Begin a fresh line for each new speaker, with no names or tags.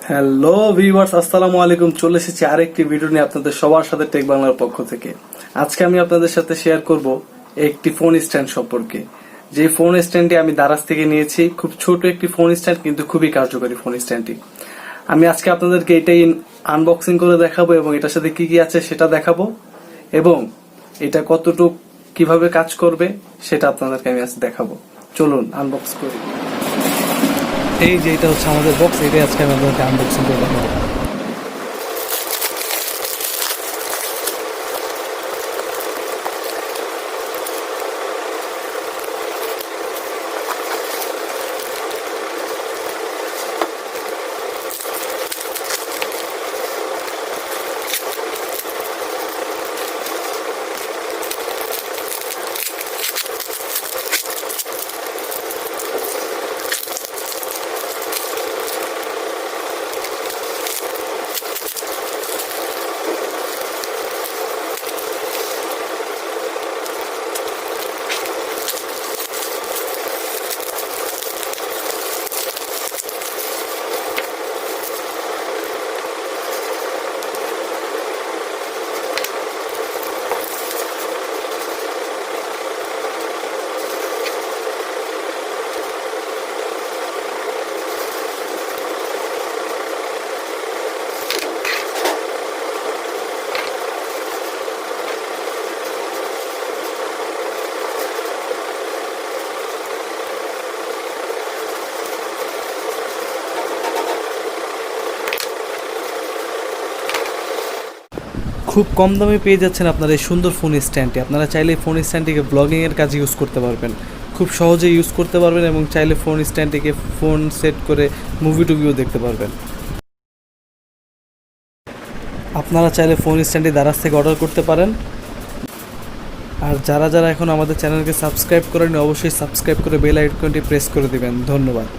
Hello viewers, আসসালামু আলাইকুম। চলে এসেছি আরেকটি ভিডিও নিয়ে আপনাদের সবার সাথে টেক বাংলার পক্ষ থেকে। আজকে আমি আপনাদের সাথে শেয়ার করব একটি ফোন স্ট্যান্ড সম্পর্কে। যে ফোন স্ট্যান্ডটি আমি দারাজ থেকে নিয়েছি, খুব ছোট একটি ফোন স্ট্যান্ড, কিন্তু খুবই কার্যকরী ফোন স্ট্যান্ডটি। আমি আজকে আপনাদেরকে এটাই আনবক্সিং করে দেখাবো এবং এটার সাথে কি কি আছে সেটা দেখাবো, এবং এটা কতটুকু কিভাবে কাজ করবে সেটা আপনাদেরকে আমি আজ দেখাবো। চলুন আনবক্স করি। এই যে এটা হচ্ছে আমাদের বক্স, এটাই আজকে আমি আপনাদেরকে আনবক্সিং করে দেখাবো। খুব কম দামে পেয়ে যাচ্ছেন আপনারা এই সুন্দর ফোন স্ট্যান্ডটি। আপনারা চাইলে ফোন স্ট্যান্ডটিকে ব্লগিংয়ের কাজে ইউজ করতে পারবেন, খুব সহজে ইউজ করতে পারবেন, এবং চাইলে ফোন স্ট্যান্ডটিকে ফোন সেট করে মুভি টুভিও দেখতে পারবেন। আপনারা চাইলে ফোন স্ট্যান্ডটি দারাজ থেকে অর্ডার করতে পারেন। আর যারা যারা এখন আমাদের চ্যানেলকে সাবস্ক্রাইব করেনি, অবশ্যই সাবস্ক্রাইব করে বেল আইকনটি প্রেস করে দিবেন। ধন্যবাদ।